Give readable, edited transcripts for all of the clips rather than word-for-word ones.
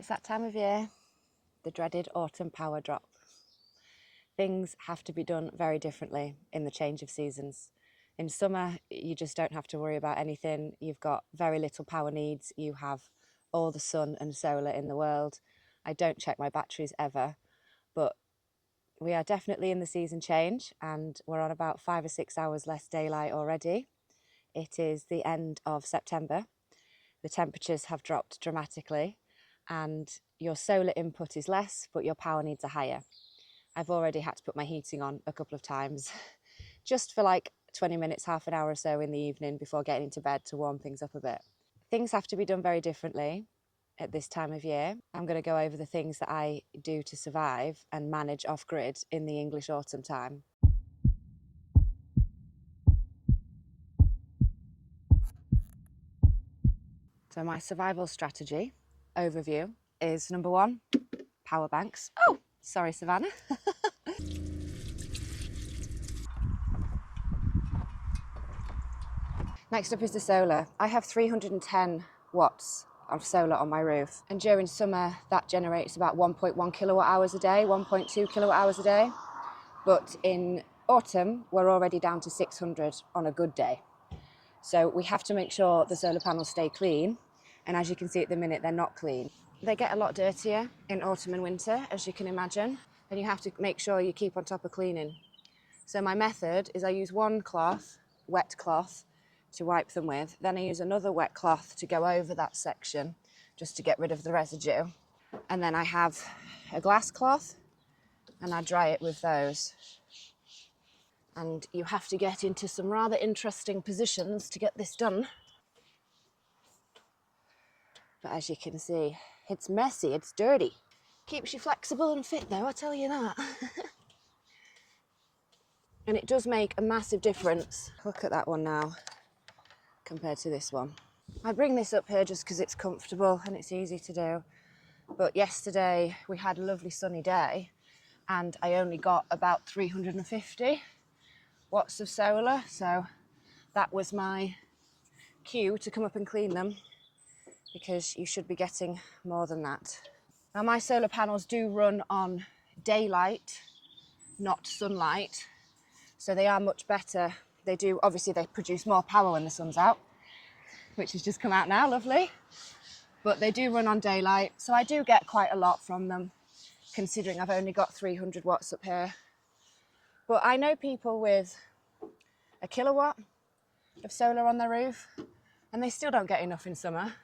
It's that time of year, the dreaded autumn power drop. Things have to be done very differently in the change of seasons. In summer, you just don't have to worry about anything. You've got very little power needs. You have all the sun and solar in the world. I don't check my batteries ever, but we are definitely in the season change and we're on about 5 or 6 hours less daylight already. It is the end of September. The temperatures have dropped dramatically and your solar input is less, but your power needs are higher. I've already had to put my heating on a couple of times just for like 20 minutes, half an hour or so in the evening before getting into bed to warm things up a bit. Things have to be done very differently at this time of year. I'm going to go over the things that I do to survive and manage off-grid in the English autumn time. So my survival strategy overview is number 1, power banks. Oh, sorry, Savannah. Next up is the solar. I have 310 watts of solar on my roof, and during summer that generates about 1.1 kilowatt hours a day, 1.2 kilowatt hours a day. But in autumn we're already down to 600 on a good day. So we have to make sure the solar panels stay clean, and as you can see at the minute they're not clean. They get a lot dirtier in autumn and winter, as you can imagine, and you have to make sure you keep on top of cleaning. So my method is I use one cloth, wet cloth, to wipe them with, then I use another wet cloth to go over that section just to get rid of the residue, and then I have a glass cloth and I dry it with those. And you have to get into some rather interesting positions to get this done. But as you can see, it's messy, it's dirty. Keeps you flexible and fit though, I tell you that. And it does make a massive difference. Look at that one now compared to this one. I bring this up here just because it's comfortable and it's easy to do. But yesterday we had a lovely sunny day and I only got about 350 watts of solar, so that was my cue to come up and clean them, because you should be getting more than that. Now my solar panels do run on daylight, not sunlight, so they are much better. They do, obviously they produce more power when the sun's out, which has just come out now, lovely. But they do run on daylight, so I do get quite a lot from them, considering I've only got 300 watts up here. But I know people with a kilowatt of solar on their roof and they still don't get enough in summer.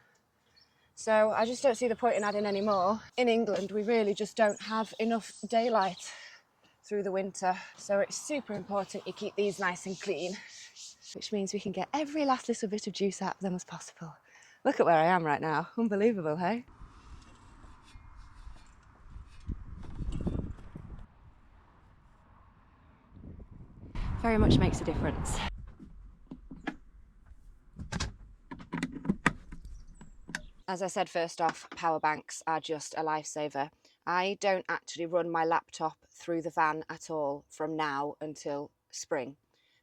So I just don't see the point in adding any more. In England, we really just don't have enough daylight through the winter. So it's super important you keep these nice and clean, which means we can get every last little bit of juice out of them as possible. Look at where I am right now. Unbelievable, hey? Very much makes a difference. As I said first off, power banks are just a lifesaver. I don't actually run my laptop through the van at all from now until spring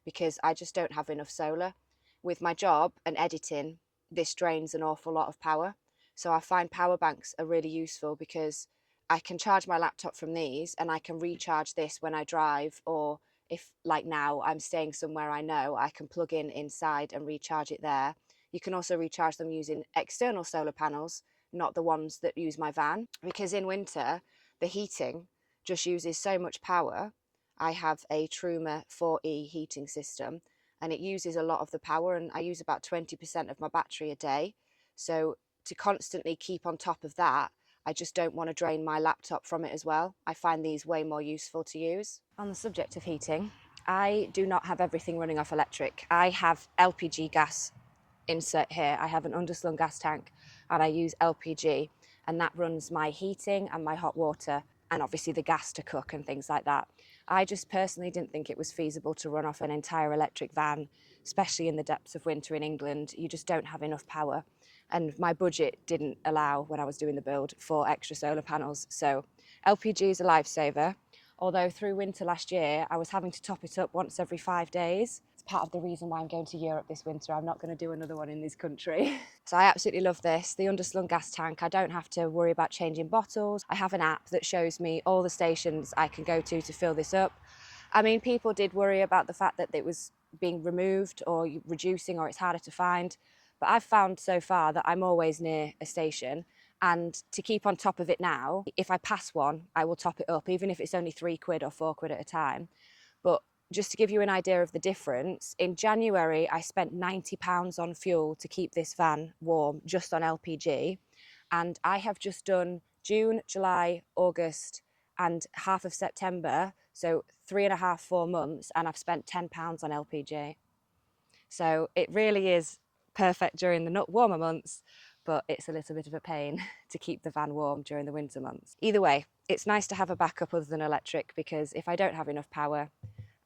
because I just don't have enough solar. With my job and editing, this drains an awful lot of power. So I find power banks are really useful because I can charge my laptop from these and I can recharge this when I drive, or if like now I'm staying somewhere I know, I can plug in inside and recharge it there. You can also recharge them using external solar panels, not the ones that use my van, because in winter the heating just uses so much power. I have a Truma 4E heating system and it uses a lot of the power, and I use about 20% of my battery a day. So to constantly keep on top of that, I just don't want to drain my laptop from it as well. I find these way more useful to use. On the subject of heating, I do not have everything running off electric. I have LPG gas insert here. I have an underslung gas tank and I use LPG, and that runs my heating and my hot water and obviously the gas to cook and things like that. I just personally didn't think it was feasible to run off an entire electric van, especially in the depths of winter in England. You just don't have enough power, and my budget didn't allow, when I was doing the build, for extra solar panels. So LPG is a lifesaver, although through winter last year I was having to top it up once every 5 days. It's part of the reason why I'm going to Europe this winter. I'm not going to do another one in this country. So I absolutely love this, the underslung gas tank. I don't have to worry about changing bottles. I have an app that shows me all the stations I can go to fill this up. I mean, people did worry about the fact that it was being removed or reducing, or it's harder to find. But I've found so far that I'm always near a station. And to keep on top of it now, if I pass one, I will top it up, even if it's only £3 or £4 at a time. But just to give you an idea of the difference, in January, I spent £90 on fuel to keep this van warm, just on LPG. And I have just done June, July, August, and half of September, so 3.5, 4 months, and I've spent £10 on LPG. So it really is perfect during the warmer months, but it's a little bit of a pain to keep the van warm during the winter months. Either way, it's nice to have a backup other than electric, because if I don't have enough power,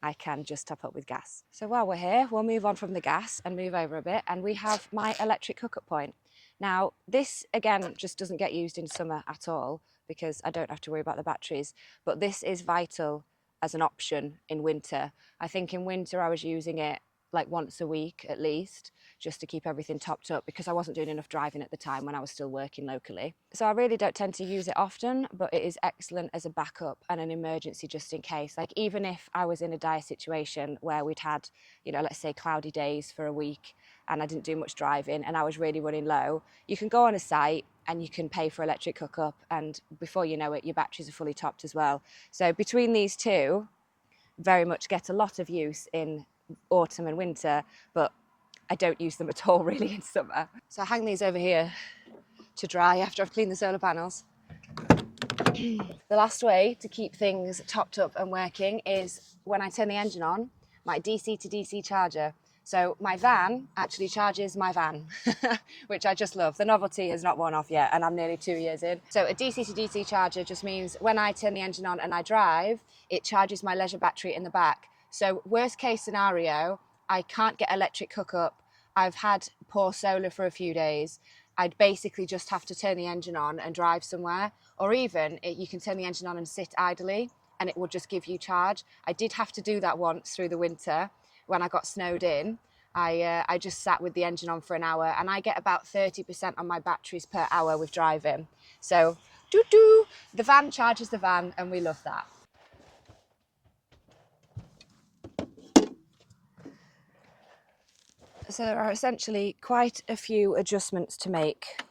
I can just top up with gas. So while we're here, we'll move on from the gas and move over a bit, and we have my electric hookup point. Now, this again just doesn't get used in summer at all, because I don't have to worry about the batteries, but this is vital as an option in winter. I think in winter I was using it like once a week at least, just to keep everything topped up, because I wasn't doing enough driving at the time when I was still working locally. So I really don't tend to use it often, but it is excellent as a backup and an emergency just in case. Like, even if I was in a dire situation where we'd had, you know, let's say cloudy days for a week and I didn't do much driving and I was really running low, you can go on a site and you can pay for electric hookup, and before you know it, your batteries are fully topped as well. So between these two, very much get a lot of use in autumn and winter, but I don't use them at all really in summer. So I hang these over here to dry after I've cleaned the solar panels. The last way to keep things topped up and working is when I turn the engine on, my DC to DC charger. So my van actually charges my van, which I just love. The novelty has not worn off yet, and I'm nearly 2 years in. So a DC to DC charger just means when I turn the engine on and I drive, it charges my leisure battery in the back. So worst case scenario, I can't get electric hookup. I've had poor solar for a few days. I'd basically just have to turn the engine on and drive somewhere, or even you can turn the engine on and sit idly and it will just give you charge. I did have to do that once through the winter when I got snowed in. I just sat with the engine on for an hour, and I get about 30% on my batteries per hour with driving. So the van charges the van, and we love that. So there are essentially quite a few adjustments to make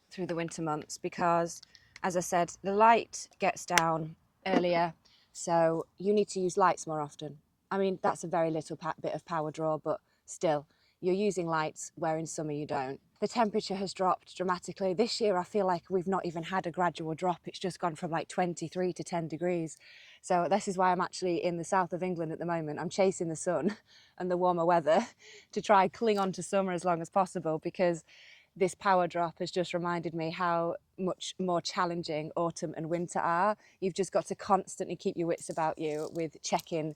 through the winter months, because, as I said, the light gets down earlier, so you need to use lights more often. I mean, that's a very little bit of power draw, but still, you're using lights where in summer you don't. The temperature has dropped dramatically. This year I feel like we've not even had a gradual drop. It's just gone from like 23 to 10 degrees. So this is why I'm actually in the south of England at the moment. I'm chasing the sun and the warmer weather to try cling on to summer as long as possible, because this power drop has just reminded me how much more challenging autumn and winter are. You've just got to constantly keep your wits about you with checking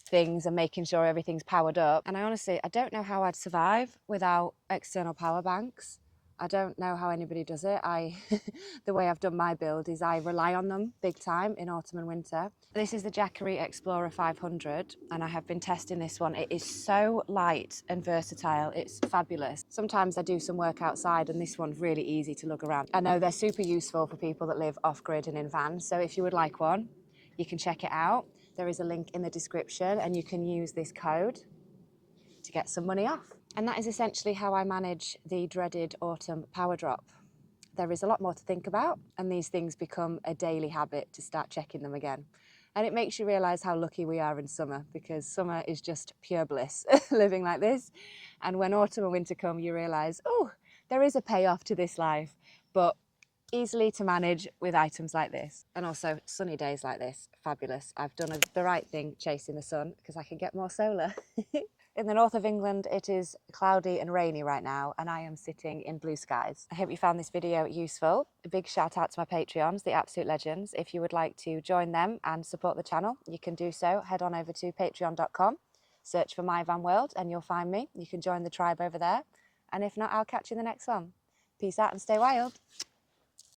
things and making sure everything's powered up. And I don't know how I'd survive without external power banks. I don't know how anybody does it. The way I've done my build is I rely on them big time in autumn and winter. This is the Jackery Explorer 500, and I have been testing this one. It is so light and versatile. It's fabulous. Sometimes I do some work outside, and this one's really easy to lug around. I know they're super useful for people that live off-grid and in vans, so if you would like one, you can check it out. There is a link in the description, and you can use this code to get some money off. And that is essentially how I manage the dreaded autumn power drop. There is a lot more to think about, and these things become a daily habit to start checking them again. And it makes you realise how lucky we are in summer, because summer is just pure bliss living like this. And when autumn and winter come, you realise, oh, there is a payoff to this life, but easily to manage with items like this. And also sunny days like this, fabulous. I've done the right thing chasing the sun, because I can get more solar. In the north of England, it is cloudy and rainy right now, and I am sitting in blue skies. I hope you found this video useful. A big shout out to my Patreons, the absolute legends. If you would like to join them and support the channel, you can do so. Head on over to patreon.com, search for My Van World, and you'll find me. You can join the tribe over there. And if not, I'll catch you in the next one. Peace out and stay wild.